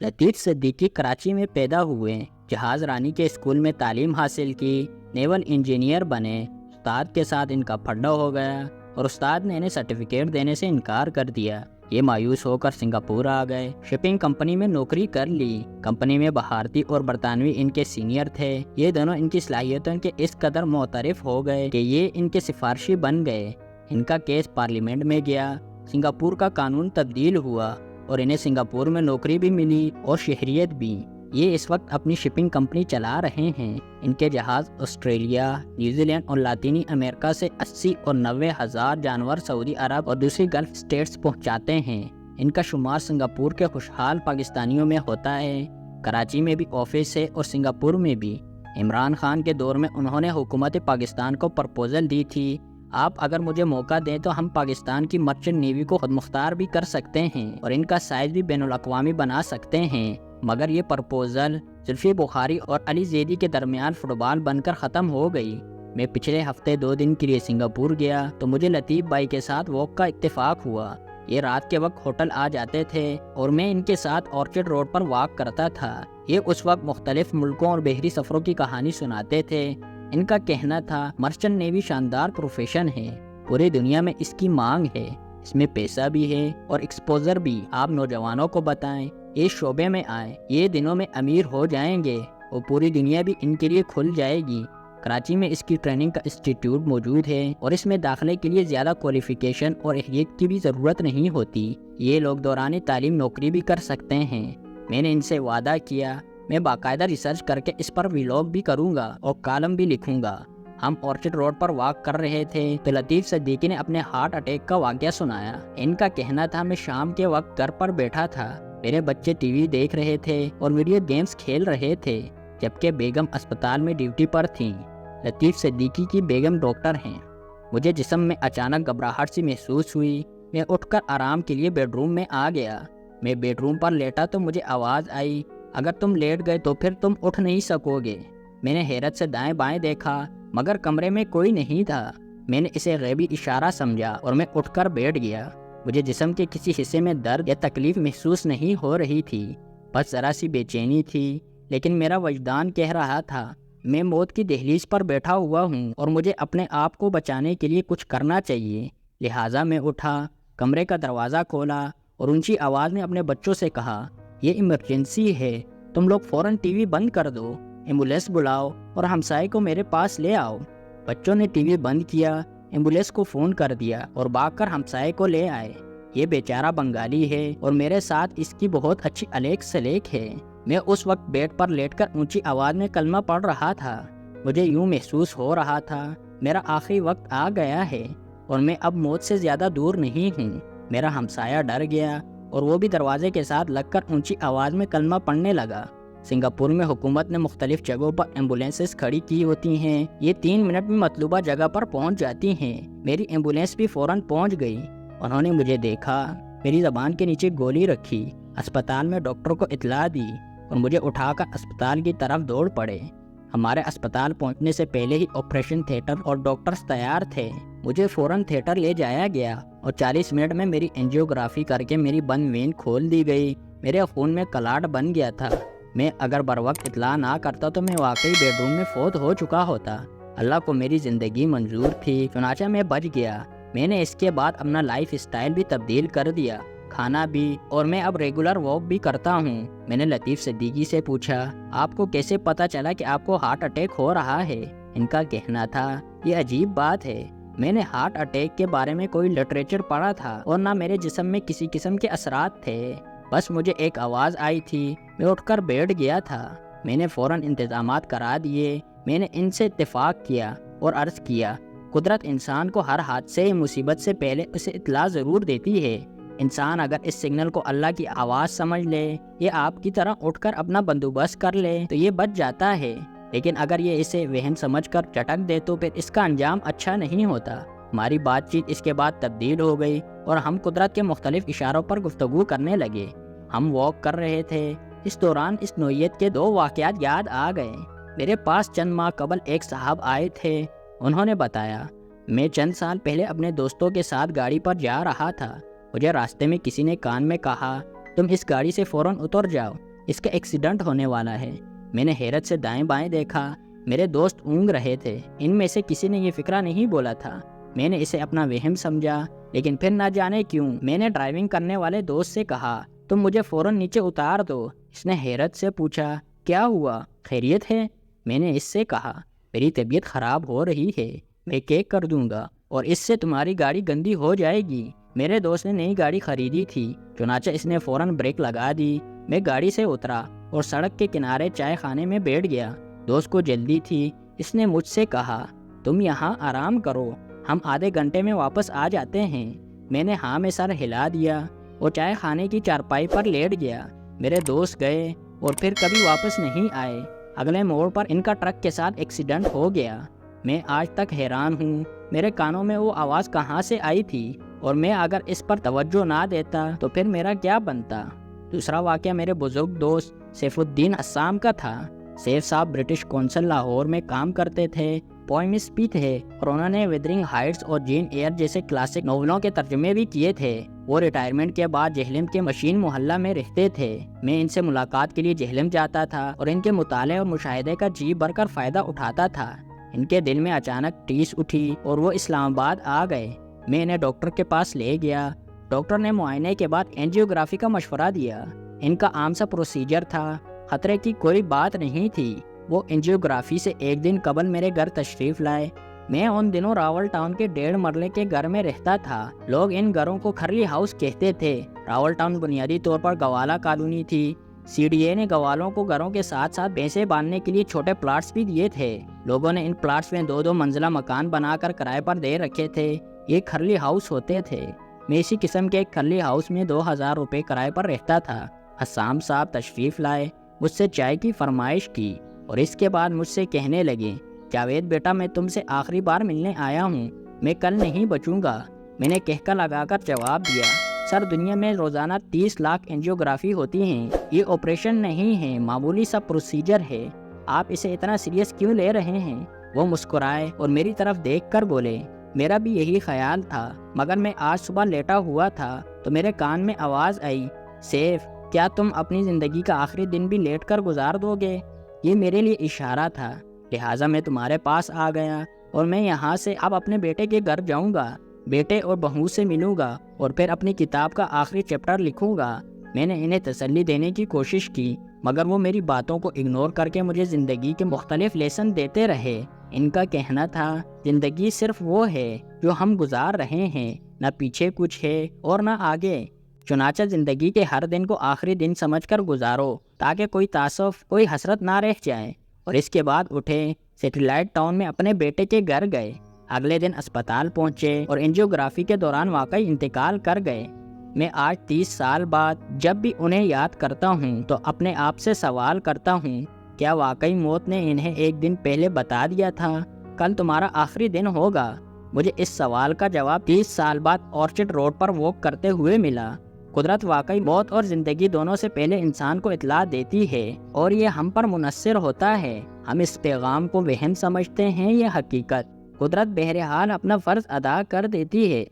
لطیف صدیقی کراچی میں پیدا ہوئے، جہاز رانی کے اسکول میں تعلیم حاصل کی، نیول انجینئر بنے۔ استاد کے ساتھ ان کا پھڈا ہو گیا اور استاد نے انہیں سرٹیفکیٹ دینے سے انکار کر دیا۔ یہ مایوس ہو کر سنگاپور آ گئے، شپنگ کمپنی میں نوکری کر لی۔ کمپنی میں بھارتی اور برطانوی ان کے سینئر تھے۔ یہ دونوں ان کی صلاحیتوں کے اس قدر معترف ہو گئے کہ یہ ان کے سفارشی بن گئے۔ ان کا کیس پارلیمنٹ میں گیا، سنگاپور کا قانون تبدیل ہوا اور انہیں سنگاپور میں نوکری بھی ملی اور شہریت بھی۔ یہ اس وقت اپنی شپنگ کمپنی چلا رہے ہیں۔ ان کے جہاز آسٹریلیا، نیوزی لینڈ اور لاطینی امریکہ سے 80 اور 90 ہزار جانور سعودی عرب اور دوسری گلف اسٹیٹس پہنچاتے ہیں۔ ان کا شمار سنگاپور کے خوشحال پاکستانیوں میں ہوتا ہے۔ کراچی میں بھی آفس ہے اور سنگاپور میں بھی۔ عمران خان کے دور میں انہوں نے حکومت پاکستان کو پرپوزل دی تھی، آپ اگر مجھے موقع دیں تو ہم پاکستان کی مرچنٹ نیوی کو خود مختار بھی کر سکتے ہیں اور ان کا سائز بھی بین الاقوامی بنا سکتے ہیں۔ مگر یہ پرپوزل زلفی بخاری اور علی زیدی کے درمیان فٹ بال بن کر ختم ہو گئی۔ میں پچھلے ہفتے 2 دن کے لیے سنگاپور گیا تو مجھے لطیف بھائی کے ساتھ واک کا اتفاق ہوا۔ یہ رات کے وقت ہوٹل آ جاتے تھے اور میں ان کے ساتھ آرچڈ روڈ پر واک کرتا تھا۔ یہ اس وقت مختلف ملکوں اور بحری سفروں کی کہانی سناتے تھے۔ ان کا کہنا تھا مرچنٹ نیوی شاندار پروفیشن ہے، پوری دنیا میں اس کی مانگ ہے، اس میں پیسہ بھی ہے اور ایکسپوزر بھی۔ آپ نوجوانوں کو بتائیں اس شعبے میں آئیں، یہ دنوں میں امیر ہو جائیں گے اور پوری دنیا بھی ان کے لیے کھل جائے گی۔ کراچی میں اس کی ٹریننگ کا انسٹیٹیوٹ موجود ہے اور اس میں داخلے کے لیے زیادہ کوالیفیکیشن اور اہلیت کی بھی ضرورت نہیں ہوتی۔ یہ لوگ دوران تعلیم نوکری بھی کر سکتے ہیں۔ میں نے ان سے وعدہ کیا میں باقاعدہ ریسرچ کر کے اس پر ویلاگ بھی کروں گا اور کالم بھی لکھوں گا۔ ہم آرچڈ روڈ پر واک کر رہے تھے تو لطیف صدیقی نے اپنے ہارٹ اٹیک کا واقعہ سنایا۔ ان کا کہنا تھا میں شام کے وقت گھر پر بیٹھا تھا، میرے بچے ٹی وی دیکھ رہے تھے اور ویڈیو گیمز کھیل رہے تھے، جبکہ بیگم اسپتال میں ڈیوٹی پر تھیں۔ لطیف صدیقی کی بیگم ڈاکٹر ہیں۔ مجھے جسم میں اچانک گھبراہٹ سی محسوس ہوئی۔ میں اٹھ کر آرام کے لیے بیڈ روم میں آ گیا۔ میں بیڈ روم پر لیٹا تو مجھے آواز آئی، اگر تم لیٹ گئے تو پھر تم اٹھ نہیں سکو گے۔ میں نے حیرت سے دائیں بائیں دیکھا مگر کمرے میں کوئی نہیں تھا۔ میں نے اسے غیبی اشارہ سمجھا اور میں اٹھ کر بیٹھ گیا۔ مجھے جسم کے کسی حصے میں درد یا تکلیف محسوس نہیں ہو رہی تھی، بس ذرا سی بے چینی تھی، لیکن میرا وجدان کہہ رہا تھا میں موت کی دہلیز پر بیٹھا ہوا ہوں اور مجھے اپنے آپ کو بچانے کے لیے کچھ کرنا چاہیے۔ لہٰذا میں اٹھا، کمرے کا دروازہ کھولا اور اونچی آواز میں اپنے بچوں سے کہا یہ ایمرجنسی ہے، تم لوگ فوراً ٹی وی بند کر دو، ایمبولینس بلاؤ اور ہمسائے کو میرے پاس لے آؤ۔ بچوں نے ٹی وی بند کیا، ایمبولینس کو فون کر دیا اور بھاگ کر ہمسائے کو لے آئے۔ یہ بیچارہ بنگالی ہے اور میرے ساتھ اس کی بہت اچھی الیک سلیک ہے۔ میں اس وقت بیڈ پر لیٹ کر اونچی آواز میں کلمہ پڑھ رہا تھا۔ مجھے یوں محسوس ہو رہا تھا میرا آخری وقت آ گیا ہے اور میں اب موت سے زیادہ دور نہیں ہوں۔ میرا ہمسایہ ڈر گیا اور وہ بھی دروازے کے ساتھ لگ کر اونچی آواز میں کلمہ پڑھنے لگا۔ سنگاپور میں حکومت نے مختلف جگہوں پر ایمبولینسز کھڑی کی ہوتی ہیں، یہ 3 منٹ میں مطلوبہ جگہ پر پہنچ جاتی ہیں۔ میری ایمبولینس بھی فوراً پہنچ گئی۔ انہوں نے مجھے دیکھا، میری زبان کے نیچے گولی رکھی، اسپتال میں ڈاکٹر کو اطلاع دی اور مجھے اٹھا کر اسپتال کی طرف دوڑ پڑے۔ ہمارے اسپتال پہنچنے سے پہلے ہی آپریشن تھیٹر اور ڈاکٹرز تیار تھے۔ مجھے فوراً تھیٹر لے جایا گیا اور 40 منٹ میں میری انجیوگرافی کر کے میری بند وین کھول دی گئی۔ میرے خون میں کلاٹ بن گیا تھا۔ میں اگر بروقت اطلاع نہ کرتا تو میں واقعی بیڈ روم میں فوت ہو چکا ہوتا۔ اللہ کو میری زندگی منظور تھی، چنانچہ میں بچ گیا۔ میں نے اس کے بعد اپنا لائف اسٹائل بھی تبدیل کر دیا، کھانا بھی، اور میں اب ریگولر واک بھی کرتا ہوں۔ میں نے لطیف صدیقی سے پوچھا آپ کو کیسے پتا چلا کہ آپ کو ہارٹ اٹیک ہو رہا ہے؟ ان کا کہنا تھا یہ عجیب بات ہے، میں نے ہارٹ اٹیک کے بارے میں کوئی لٹریچر پڑھا تھا اور نہ میرے جسم میں کسی قسم کے اثرات تھے، بس مجھے ایک آواز آئی تھی، میں اٹھ کر بیٹھ گیا تھا۔ میں نے فوراً انتظامات کرا دیے۔ میں نے ان سے اتفاق کیا اور عرض کیا قدرت انسان کو ہر حادثے یا مصیبت سے پہلے اسے اطلاع ضرور دیتی ہے۔ انسان اگر اس سگنل کو اللہ کی آواز سمجھ لے یا آپ کی طرح اٹھ کر اپنا بندوبست کر لے تو یہ بچ جاتا ہے، لیکن اگر یہ اسے وہم سمجھ کر چٹک دے تو پھر اس کا انجام اچھا نہیں ہوتا۔ ہماری بات چیت اس کے بعد تبدیل ہو گئی اور ہم قدرت کے مختلف اشاروں پر گفتگو کرنے لگے۔ ہم واک کر رہے تھے، اس دوران اس نوعیت کے 2 واقعات یاد آ گئے۔ میرے پاس چند ماہ قبل ایک صاحب آئے تھے، انہوں نے بتایا میں چند سال پہلے اپنے دوستوں کے ساتھ گاڑی پر جا رہا تھا، مجھے راستے میں کسی نے کان میں کہا تم اس گاڑی سے فوراً اتر جاؤ، اس کا ایکسیڈنٹ ہونے والا ہے۔ میں نے حیرت سے دائیں بائیں دیکھا، میرے دوست اونگ رہے تھے، ان میں سے کسی نے یہ فکرہ نہیں بولا تھا۔ میں نے اسے اپنا وہم سمجھا، لیکن پھر نہ جانے کیوں میں نے ڈرائیونگ کرنے والے دوست سے کہا تم مجھے فوراً نیچے اتار دو۔ اس نے حیرت سے پوچھا کیا ہوا، خیریت ہے؟ میں نے اس سے کہا میری طبیعت خراب ہو رہی ہے، میں کیک کر دوں گا اور اس سے تمہاری گاڑی گندی ہو جائے گی۔ میرے دوست نے نئی گاڑی خریدی تھی، چنانچہ اس نے فوراً بریک لگا دی۔ میں گاڑی سے اترا اور سڑک کے کنارے چائے خانے میں بیٹھ گیا۔ دوست کو جلدی تھی، اس نے مجھ سے کہا تم یہاں آرام کرو، ہم آدھے گھنٹے میں واپس آ جاتے ہیں۔ میں نے ہاں میں سر ہلا دیا اور چائے خانے کی چارپائی پر لیٹ گیا۔ میرے دوست گئے اور پھر کبھی واپس نہیں آئے۔ اگلے موڑ پر ان کا ٹرک کے ساتھ ایکسیڈنٹ ہو گیا۔ میں آج تک حیران ہوں میرے کانوں میں وہ آواز کہاں سے آئی تھی، اور میں اگر اس پر توجہ نہ دیتا تو پھر میرا کیا بنتا۔ دوسرا واقعہ میرے بزرگ دوست سیف الدین اسام کا تھا۔ سیف صاحب برٹش کونسل لاہور میں کام کرتے تھے، پوئمسٹ بھی تھے اور انہوں نے ویدرنگ ہائٹس اور جین ایئر جیسے کلاسک ناولوں کے ترجمے بھی کیے تھے۔ وہ ریٹائرمنٹ کے بعد جہلم کے مشین محلہ میں رہتے تھے۔ میں ان سے ملاقات کے لیے جہلم جاتا تھا اور ان کے مطالعے اور مشاہدے کا جی بھر کر فائدہ اٹھاتا تھا۔ ان کے دل میں اچانک ٹیس اٹھی اور وہ اسلام آباد آ گئے۔ میں انہیں ڈاکٹر کے پاس لے گیا۔ ڈاکٹر نے معائنے کے بعد اینجیوگرافی کا مشورہ دیا۔ ان کا عام سا پروسیجر تھا، خطرے کی کوئی بات نہیں تھی۔ وہ اینجیوگرافی سے ایک دن قبل میرے گھر تشریف لائے۔ میں ان دنوں راول ٹاؤن کے 1.5 مرلے کے گھر میں رہتا تھا۔ لوگ ان گھروں کو کھرلی ہاؤس کہتے تھے۔ راول ٹاؤن بنیادی طور پر گوالا کالونی تھی۔ سی ڈی اے نے گوالوں کو گھروں کے ساتھ ساتھ بھینسیں باندھنے کے لیے چھوٹے پلاٹس بھی دیے تھے۔ لوگوں نے ان پلاٹس میں 2-2 منزلہ مکان بنا کر کرائے پر دے رکھے تھے۔ یہ کھرلی ہاؤس ہوتے تھے۔ میں اسی قسم کے ایک کھرلی ہاؤس میں 2000 روپے کرائے پر رہتا تھا۔ حسام صاحب تشریف لائے، مجھ سے چائے کی فرمائش کی اور اس کے بعد مجھ سے کہنے لگے جاوید بیٹا میں تم سے آخری بار ملنے آیا ہوں، میں کل نہیں بچوں گا۔ میں نے کہکا لگا کر جواب دیا سر دنیا میں روزانہ 30 لاکھ اینجیوگرافی ہوتی ہیں، یہ آپریشن نہیں ہے، معمولی سا پروسیجر ہے، آپ اسے اتنا سیریس کیوں لے رہے ہیں؟ وہ مسکرائے اور میری طرف دیکھ کر بولے میرا بھی یہی خیال تھا، مگر میں آج صبح لیٹا ہوا تھا تو میرے کان میں آواز آئی سیف کیا تم اپنی زندگی کا آخری دن بھی لیٹ کر گزار دو گے؟ یہ میرے لیے اشارہ تھا، لہٰذا میں تمہارے پاس آ گیا اور میں یہاں سے اب اپنے بیٹے کے گھر جاؤں گا، بیٹے اور بہو سے ملوں گا اور پھر اپنی کتاب کا آخری چیپٹر لکھوں گا۔ میں نے انہیں تسلی دینے کی کوشش کی، مگر وہ میری باتوں کو اگنور کر کے مجھے زندگی کے مختلف لیسن دیتے رہے۔ ان کا کہنا تھا زندگی صرف وہ ہے جو ہم گزار رہے ہیں، نہ پیچھے کچھ ہے اور نہ آگے، چنانچہ زندگی کے ہر دن کو آخری دن سمجھ کر گزارو تاکہ کوئی تعصف کوئی حسرت نہ رہ جائے۔ اور اس کے بعد اٹھے سیٹلائٹ ٹاؤن میں اپنے بیٹے کے گھر گئے۔ اگلے دن اسپتال پہنچے اور اینجیوگرافی کے دوران واقعی انتقال کر گئے۔ میں آج 30 سال بعد جب بھی انہیں یاد کرتا ہوں تو اپنے آپ سے سوال کرتا ہوں کیا واقعی موت نے انہیں ایک دن پہلے بتا دیا تھا کل تمہارا آخری دن ہوگا؟ مجھے اس سوال کا جواب 30 سال بعد اورچڈ روڈ پر واک کرتے ہوئے ملا۔ قدرت واقعی موت اور زندگی دونوں سے پہلے انسان کو اطلاع دیتی ہے اور یہ ہم پر منحصر ہوتا ہے، ہم اس پیغام کو وہم سمجھتے ہیں یا حقیقت۔ قدرت بہرحال اپنا فرض ادا کر دیتی ہے۔